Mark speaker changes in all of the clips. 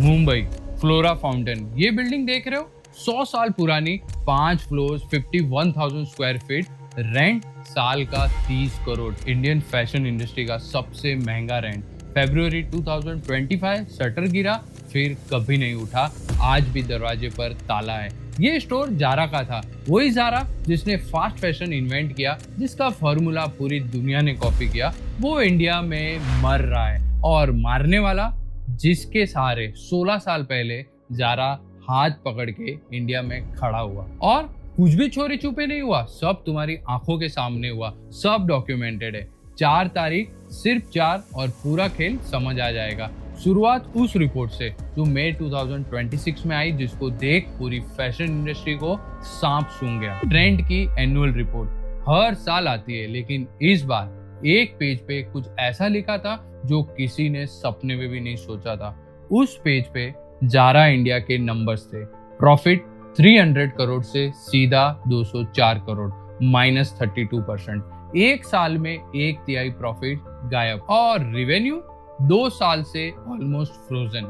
Speaker 1: Mumbai flora fountain, ये building देख रहे हो, 100 साल पुरानी, 5 फ्लोर्स, 51,000 स्क्वायर फीट, रेंट साल का 30 करोड़। इंडियन फैशन इंडस्ट्री का सबसे महंगा रेंट। फरवरी 2025 शटर गिरा, फिर कभी नहीं उठा, आज भी दरवाजे पर ताला है। ये स्टोर जारा का था, वही जारा जिसने फास्ट फैशन इन्वेंट किया, जिसका फॉर्मूला पूरी दुनिया ने कॉपी किया, वो इंडिया में मर रहा है। और मारने वाला, जिसके सहारे 16 साल पहले जारा हाथ पकड़ के इंडिया में खड़ा हुआ। और कुछ भी चोरी छुपे नहीं हुआ, सब तुम्हारी आंखों के सामने हुआ, सब डॉक्यूमेंटेड है। 4 तारीख, सिर्फ 4, और पूरा खेल समझ आ जाएगा। शुरुआत उस रिपोर्ट से जो मई 2026 में आई, जिसको देख पूरी फैशन इंडस्ट्री को सांप सूंघ गया। ट्रेंड की एनुअल रिपोर्ट हर साल आती है, लेकिन इस बार एक पेज पे कुछ ऐसा लिखा था जो किसी ने सपने में भी नहीं सोचा था। उस पेज पे जारा इंडिया के नंबर्स थे। प्रॉफिट 300 करोड़ से सीधा 204 करोड़, -32%। एक साल में 1/3 प्रॉफिट गायब, और रेवेन्यू 2 साल से ऑलमोस्ट फ्रोजन।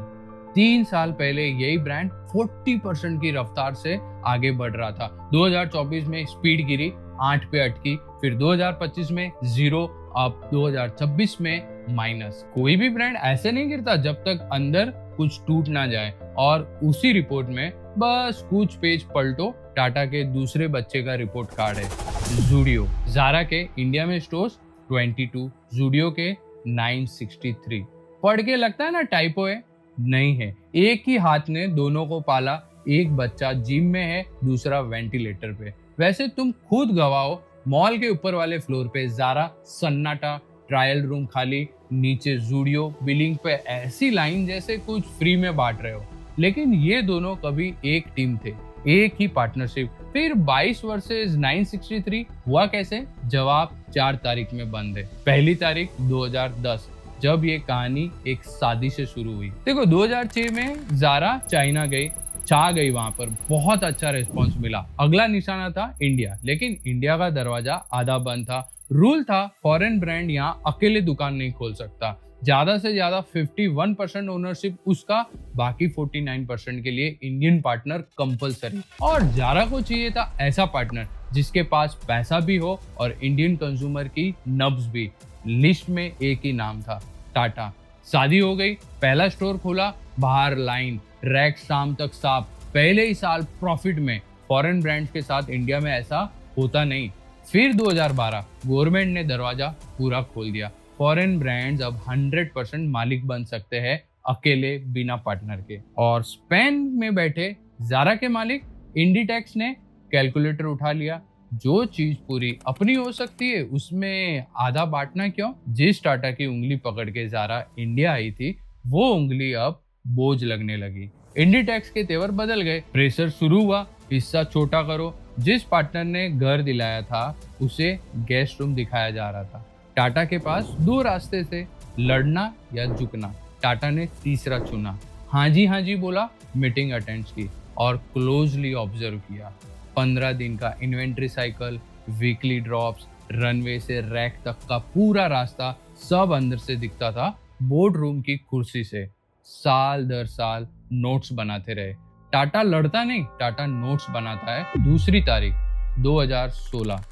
Speaker 1: 3 साल पहले यही ब्रांड 40% की रफ्तार से आगे बढ़ रहा था। 2024 में स्पीड गिरी, 8 पे अटकी, फिर 2025 में 0, अब 2026 में माइनस। कोई भी ब्रांड ऐसे नहीं गिरता जब तक अंदर कुछ टूट ना जाए। और उसी रिपोर्ट में बस कुछ पेज पलटो, टाटा के दूसरे बच्चे का रिपोर्ट कार्ड है। जूडियो, जारा के इंडिया में स्टोर्स 22, जूडियो के 963। पढ़ के लगता है ना टाइपो है, नहीं है। एक ही हाथ ने दोनों को पाला, एक बच्चा जिम में है, दूसरा वेंटिलेटर पे। वैसे तुम खुद गवाओ, मॉल के ऊपर वाले फ्लोर पे जारा सन्नाटा, ट्रायल रूम खाली, नीचे जूडियो, बिलिंग पे ऐसी लाइन जैसे कुछ फ्री में बांट रहे हो। लेकिन ये दोनों कभी एक टीम थे, एक ही पार्टनरशिप। फिर 22 वर्सेस 963 हुआ कैसे? जवाब 4 तारीख में बंद है। पहली तारीख 2010, जब ये कहानी एक शादी से शुरू हुई। देखो 2006 में जारा चाइना गई, छा गई, वहां पर बहुत अच्छा रिस्पॉन्स मिला। अगला निशाना था इंडिया, लेकिन इंडिया का दरवाजा आधा बंद था। रूल था फॉरेन ब्रांड यहाँ अकेले दुकान नहीं खोल सकता। ज्यादा से ज्यादा 51% ओनरशिप उसका, बाकी 49% के लिए इंडियन पार्टनर कंपलसरी। और जारा को चाहिए था ऐसा पार्टनर जिसके पास पैसा भी हो और इंडियन कंज्यूमर की नब्ज भी। लिस्ट में एक ही नाम था, टाटा। शादी हो गई, पहला स्टोर खोला, बाहर लाइन, रैक शाम तक साफ। पहले ही साल प्रॉफिट में। फॉरेन ब्रांड्स के साथ इंडिया में ऐसा होता नहीं। फिर 2012 गवर्नमेंट ने दरवाजा पूरा खोल दिया। फॉरेन ब्रांड्स अब 100% मालिक बन सकते हैं, अकेले, बिना पार्टनर के। और स्पेन में बैठे जारा के मालिक इंडीटेक्स ने कैलकुलेटर उठा लिया। जो चीज पूरी अपनी हो सकती है, उसमें आधा बांटना क्यों? जिस टाटा की उंगली पकड़ के जारा इंडिया आई थी, वो उंगली अब बोझ लगने लगी। इंडीटेक्स के तेवर बदल गए, प्रेशर शुरू हुआ, हिस्सा छोटा करो। जिस पार्टनर ने घर दिलाया था, उसे गेस्ट रूम दिखाया जा रहा था। टाटा के पास 2 रास्ते थे, लड़ना या झुकना। टाटा ने तीसरा चुना। हाँ जी बोला, मीटिंग अटेंड की और क्लोजली ऑब्जर्व किया। 15 दिन का inventory cycle, weekly drops, runway से रैक तक का पूरा रास्ता, सब अंदर से दिखता था, बोर्ड रूम की कुर्सी से। साल दर साल नोट्स बनाते रहे। टाटा लड़ता नहीं, टाटा नोट्स बनाता है। दूसरी तारीख 2016,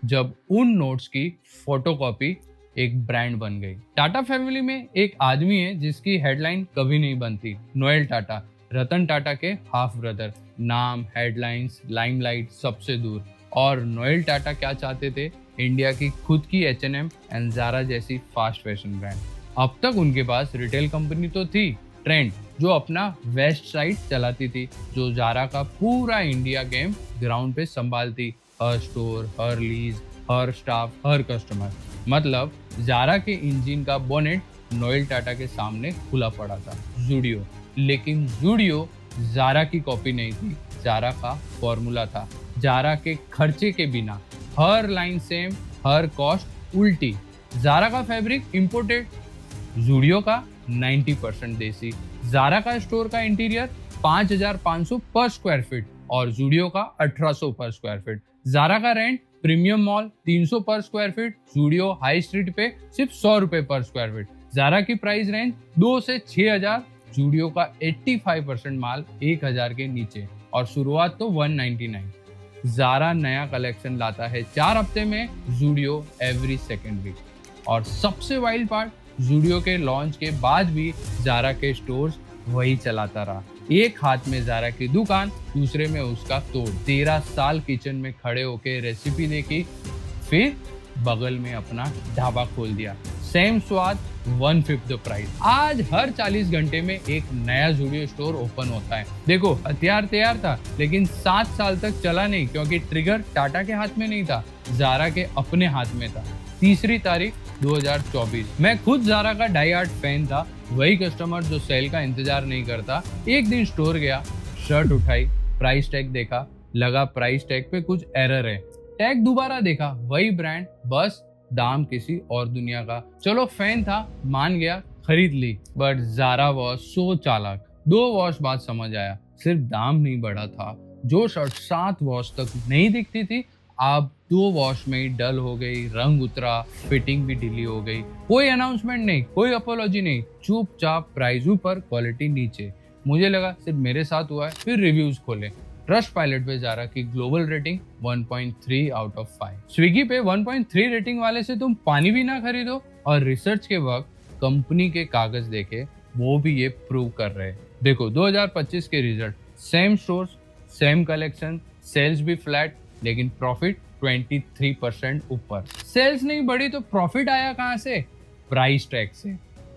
Speaker 1: जब उन नोट्स की फोटोकॉपी एक ब्रांड बन गई। टाटा फैमिली में एक आदमी है जिसकी हेडलाइन कभी नहीं बनती, नोएल टाटा, रतन टाटा के हाफ ब्रदर। नाम, हेडलाइंस, लाइमलाइट सबसे दूर। और नोएल टाटा क्या चाहते थे? इंडिया की खुद की H&M एंड जारा जैसी फास्ट फैशन ब्रांड। अब तक उनके पास रिटेल कंपनी तो थी, ट्रेंड, जो अपना वेस्ट साइड चलाती थी, जो जारा का पूरा इंडिया गेम ग्राउंड पे संभालती। हर स्टोर, हर लीज, हर स्टाफ, हर कस्टमर। मतलब जारा के इंजन का बोनेट नोएल टाटा के सामने खुला पड़ा था। जूडियो, लेकिन जूडियो जारा की कॉपी नहीं थी, जारा का फॉर्मूला था। जारा के खर्चे के बिना हर लाइन सेम, हर कॉस्ट उल्टी। जारा का फैब्रिक इंपोर्टेड, जूडियो का 90% देसी। जारा का स्टोर का इंटीरियर 5,500 पर स्क्वायर फीट और जूडियो का 1,800 पर स्क्वायर फीट। जारा का रेंट प्रीमियम मॉल 300 पर square feet, Zudio high street पे सिर्फ 100 रुपए पर स्क्वायर फीट। जारा की प्राइस रेंज 2 से 6,000, जूडियो का 85% माल 1000 के नीचे और शुरुआत तो 199। ज़ारा नया कलेक्शन लाता है 4 हफ्ते में, जूडियो एवरी सेकेंड वीक। और सबसे वाइल्ड पार्ट, जूडियो के लॉन्च के बाद भी ज़ारा के स्टोर्स वही चलाता रहा। एक हाथ में ज़ारा की दुकान, दूसरे में उसका तोड़। 13 साल किचन में खड़े होके रेसिपी देखी, फिर बगल में अपना ढाबा खोल दिया। सेम स्वाद, 1/5 द प्राइस। आज हर 40 घंटे में एक नया जूडियो स्टोर ओपन होता है। देखो, हथियार तैयार था, लेकिन 7 साल तक चला नहीं, क्योंकि ट्रिगर टाटा के हाथ में नहीं था, ज़ारा के अपने हाथ में था। 3 तारीख 2024। मैं खुद ज़ारा का डाई हार्ड फैन था, वही कस्टमर जो सेल का इंतजार नहीं करता। एक दिन स्टोर गया, शर्ट उठाई, प्राइस टैग देखा, लगा प्राइस टैग पे कुछ एरर है। टैग दोबारा देखा, वही ब्रांड, बस दाम किसी और दुनिया का। चलो फैन था, मान गया, खरीद ली। बट ज़ारा वॉज सो चालाक। 2 वॉश बाद समझ आया, सिर्फ दाम नहीं बढ़ा था। जो शर्ट 7 वॉश तक नहीं दिखती थी, अब 2 वॉश में ही डल हो गई, रंग उतरा, फिटिंग भी ढीली हो गई। कोई अनाउंसमेंट नहीं, कोई अपोलॉजी नहीं, चुपचाप प्राइस ऊपर, क्वालिटी नीचे। मुझे लगा सिर्फ मेरे साथ हुआ है। फिर रिव्यूज खोले। ट्रस्टपाइलट पे ज़ारा की global rating 1.3 out of 5। Swiggy पे 1.3 रेटिंग वाले से तुम पानी भी ना खरीदो। और रिसर्च के वक्त कंपनी के कागज देखे, वो भी ये प्रूव कर रहे हैं। देखो 2025 के result, same stores, same collection, sales भी फ्लैट, लेकिन प्रॉफिट 23% ऊपर। सेल्स नहीं बढ़ी तो प्रॉफिट आया कहां से? प्राइस टैग से।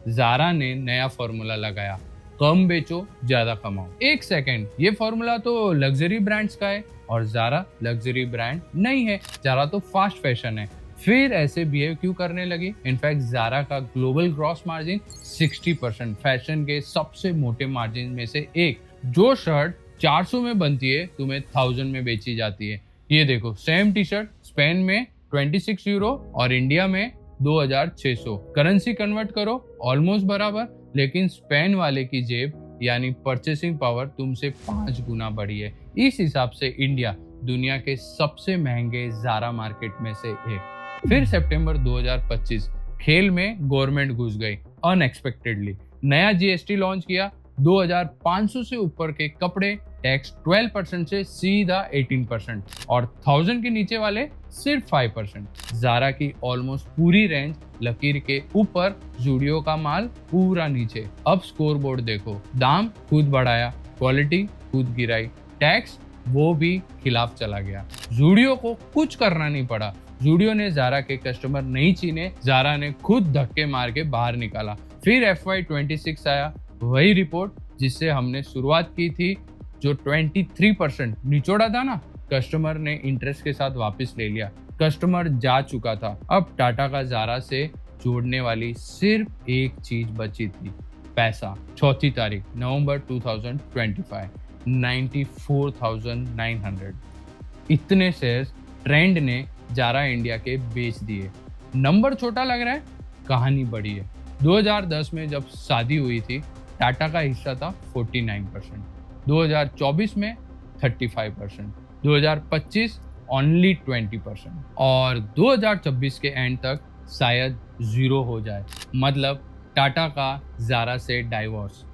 Speaker 1: ज़ारा ने नया फॉर्मूला लगाया, कम बेचो ज्यादा कमाओ। एक सेकंड, ये फॉर्मूला तो लग्जरी ब्रांड्स का है और ज़ारा लग्जरी ब्रांड नहीं है, ज़ारा तो फास्ट फैशन है। फिर ऐसे बिहेव क्यों करने लगी? इनफैक्ट ज़ारा का ग्लोबल ग्रॉस मार्जिन 60%, फैशन के सबसे मोटे मार्जिन में से एक। जो शर्ट 400 में बनती है, तुम्हें 1000 में बेची जाती है। ये देखो, सेम टी शर्ट स्पेन में 26 यूरो और इंडिया में 2600। करेंसी कन्वर्ट करो, ऑलमोस्ट बराबर, लेकिन स्पेन वाले की जेब यानी परचेसिंग पावर तुमसे 5 गुना बढ़ी है। इस हिसाब से इंडिया दुनिया के सबसे महंगे ज़ारा मार्केट में से एक। फिर सितंबर 2025 खेल में गवर्नमेंट घुस गई अनएक्सपेक्टेडली। नया जीएसटी लॉन्च किया। 2500 से ऊपर के कपड़े टैक्स 12% से सीधा 18% और 1000 के नीचे वाले सिर्फ 5%। ज़ारा की ऑलमोस्ट पूरी रेंज लकीर के ऊपर, जूडियो का माल पूरा नीचे। अब स्कोर बोर्ड देखो, दाम खुद बढ़ाया, क्वालिटी खुद गिराई, टैक्स वो भी खिलाफ चला गया। जूडियो को कुछ करना नहीं पड़ा। जूडियो ने ज़ारा के कस्टमर नहीं छीने, ज़ारा ने खुद धक्के मार के बाहर निकाला। फिर FY26 आया, वही रिपोर्ट जिससे हमने शुरुआत की थी, जो 23% निचोड़ा था ना, कस्टमर ने इंटरेस्ट के साथ वापस ले लिया। कस्टमर जा चुका था। अब टाटा का ज़ारा से जोड़ने वाली सिर्फ एक चीज बची थी, पैसा। 4 तारीख नवंबर 2025, 94,900। इतने शेयर्स ट्रेंड ने ज़ारा इंडिया के बेच दिए। नंबर छोटा लग रहा है, कहानी बड़ी है। 2010 में जब शादी हुई थी, टाटा का हिस्सा था 49%, 2024 में 35%, 2025 ओनली 20% और 2026 के एंड तक शायद 0 हो जाए। मतलब टाटा का ज़ारा से डाइवोर्स।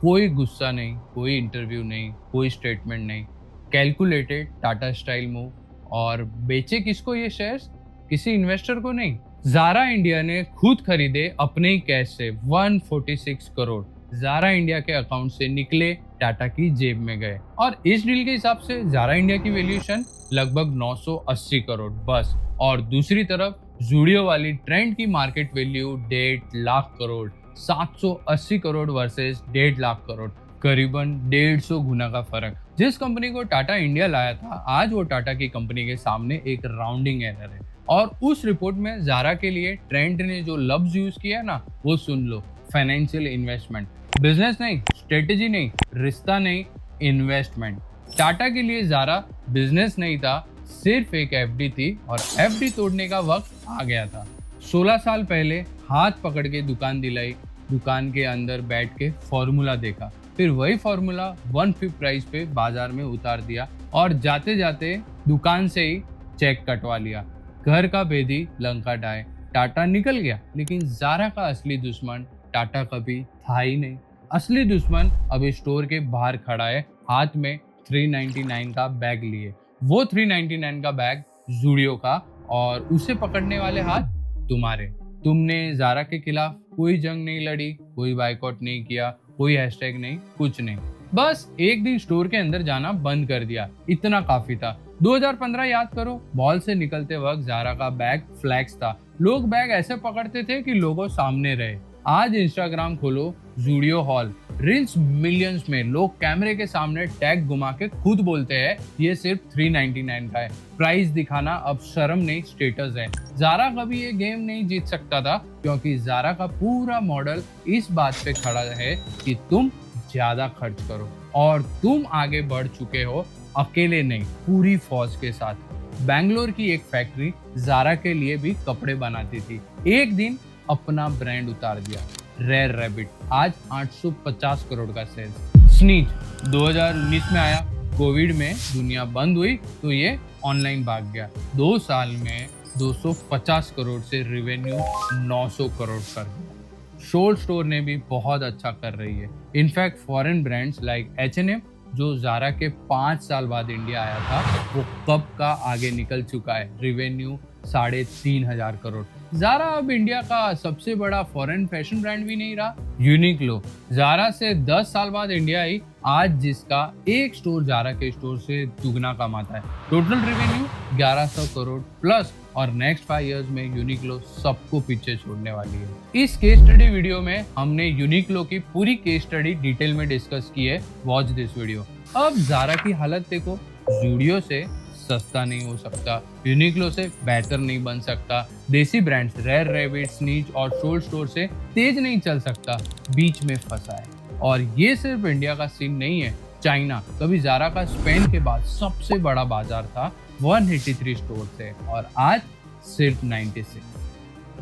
Speaker 1: कोई गुस्सा नहीं, कोई इंटरव्यू नहीं, कोई स्टेटमेंट नहीं, कैलकुलेटेड टाटा स्टाइल मूव। और बेचे किसको ये शेयर्स? किसी इन्वेस्टर को नहीं। ज़ारा इंडिया ने खुद खरीदे अपने ही कैश से 146 करोड़। ज़ारा इंडिया के अकाउंट से निकले, टाटा की जेब में गए। और इस डील के हिसाब से ज़ारा इंडिया की वैल्यूएशन लगभग 980 करोड़ बस। और दूसरी तरफ जूडियो वाली ट्रेंड की market value 1.5 lakh crore, 780 crore versus 1.5 lakh crore, करीबन 150 गुना का फर्क। जिस कंपनी को टाटा इंडिया लाया था, आज वो टाटा की कंपनी के सामने एक राउंडिंग एरर है। और उस रिपोर्ट में ज़ारा के लिए ट्रेंड ने जो लफ्ज यूज किया ना, वो सुन लो, फाइनेंशियल इन्वेस्टमेंट। बिजनेस नहीं, स्ट्रेटेजी नहीं, रिश्ता नहीं, इन्वेस्टमेंट। टाटा के लिए ज़ारा बिजनेस नहीं था, सिर्फ एक एफडी थी और एफडी तोड़ने का वक्त आ गया था। 16 साल पहले हाथ पकड़ के दुकान दिलाई, दुकान के अंदर बैठ के फॉर्मूला देखा, फिर वही फॉर्मूला 1/5 प्राइस पे बाजार में उतार दिया और जाते जाते दुकान से ही चेक कटवा लिया। घर का भेदी लंका ढाए, टाटा निकल गया, लेकिन ज़ारा का असली दुश्मन टाटा कभी था ही नहीं। असली दुश्मन अब स्टोर के बाहर खड़ा है, हाथ में 399 का बैग लिए। वो 399 का बैग जूडियो का, और उसे पकड़ने वाले हाथ तुम्हारे। तुमने जारा के खिलाफ कोई जंग नहीं लड़ी, कोई बाइकआउट नहीं किया, कोई हैशटैग नहीं, कुछ नहीं। बस एक दिन स्टोर के अंदर जाना बंद कर दिया, इतना काफी था। 2015 याद करो, मॉल से निकलते वक्त जारा का बैग फ्लैक्स था। लोग बैग ऐसे पकड़ते थे कि लोगों सामने रहे। आज इंस्टाग्राम खोलो, जूडियो हॉल, रील्स मिलियंस में, लोग कैमरे के सामने टैग घुमा के खुद बोलते हैं ये सिर्फ 399 का है। प्राइस दिखाना अब शर्म नहीं, स्टेटस है। जारा कभी ये गेम नहीं जीत सकता था, क्योंकि जारा का पूरा मॉडल इस बात पे खड़ा है कि तुम ज्यादा खर्च करो, और तुम आगे बढ़ चुके हो, अकेले नहीं, पूरी फौज के साथ। बैंगलोर की एक फैक्ट्री जारा के लिए भी कपड़े बनाती थी। एक दिन अपना ब्रांड उतार दिया, रेयर रैबिट, आज 850 करोड़ का सेल्स। स्नीज 2019 में आया, कोविड में दुनिया बंद हुई तो ये ऑनलाइन भाग गया। 2 साल में 250 करोड़ से रेवेन्यू 900 करोड़ कर दिया। सोल स्टोर ने भी बहुत अच्छा कर रही है। In fact foreign brands like H&M, जो जारा के 5 साल बाद इंडिया आया था, वो कब का आगे निकल चुका है, रेवेन्यू 3,500 करोड़। जारा अब इंडिया का सबसे बड़ा फॉरेन फैशन ब्रांड भी नहीं रहा। यूनिक्लो जारा से 10 साल बाद इंडिया आई, आज जिसका एक स्टोर जारा के स्टोर से दुगना कमाता है। टोटल रेवेन्यू 1100 करोड़ प्लस, और नेक्स्ट 5 इयर्स में यूनिक्लो सबको पीछे छोड़ने वाली है। इस केस स्टडी वीडियो में हमने यूनिक्लो की पूरी केस स्टडी डिटेल में डिस्कस की है, वॉच दिस वीडियो। अब जारा की हालत देखो, जूडियो से सस्ता नहीं हो सकता, यूनिक्लो से बेहतर नहीं बन सकता, देसी ब्रांड्स रेयर रैबिट, स्नीच और सोल स्टोर से तेज नहीं चल सकता, बीच में फंसा है। और ये सिर्फ इंडिया का सीन नहीं है, चाइना कभी जारा का स्पेन के बाद सबसे बड़ा बाजार था, 183 स्टोर थे, और आज सिर्फ 96।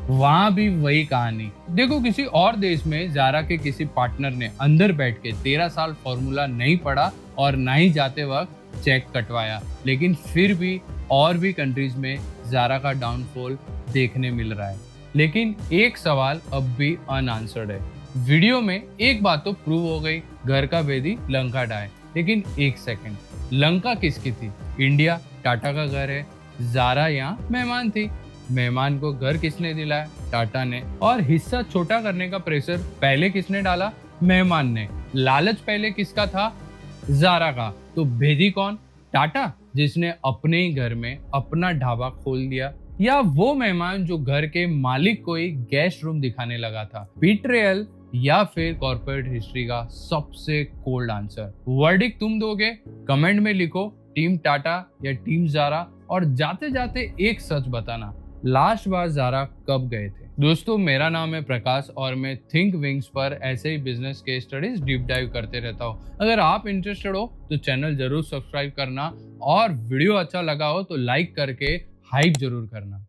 Speaker 1: वहां भी वही कहानी देखो, किसी और देश में जारा के किसी पार्टनर ने अंदर बैठ के 13 साल फॉर्मूला नहीं पढ़ा और ना ही जाते वक्त चेक कटवाया, लेकिन फिर भी और भी कंट्रीज में जारा का डाउनफॉल देखने मिल रहा है। लेकिन एक सवाल अब भी अनआंसर्ड है। वीडियो में एक बात तो प्रूव हो गई, घर का भेदी लंका ढाए, लेकिन एक सेकंड, लंका किसकी थी? इंडिया, टाटा का घर है। जारा यहाँ मेहमान थी, मेहमान को घर किसने दिलाया? टाटा ने। और हिस्सा छोटा करने का प्रेशर पहले किसने डाला? मेहमान ने। लालच पहले किसका था? जारा का। तो भेदी कौन? टाटा, जिसने अपने ही घर में अपना ढाबा खोल दिया, या वो मेहमान जो घर के मालिक को ही गेस्ट रूम दिखाने लगा था? बीट्रेयल या फिर कॉर्पोरेट हिस्ट्री का सबसे कोल्ड आंसर? वर्डिक तुम दोगे? कमेंट में लिखो, टीम टाटा या टीम जारा। और जाते जाते एक सच बताना, लास्ट बार जारा कब गए थे? दोस्तों, मेरा नाम है प्रकाश और मैं थिंक विंग्स पर ऐसे ही बिजनेस के स्टडीज डीप डाइव करते रहता हूँ। अगर आप इंटरेस्टेड हो तो चैनल जरूर सब्सक्राइब करना, और वीडियो अच्छा लगा हो तो लाइक करके हाइप जरूर करना।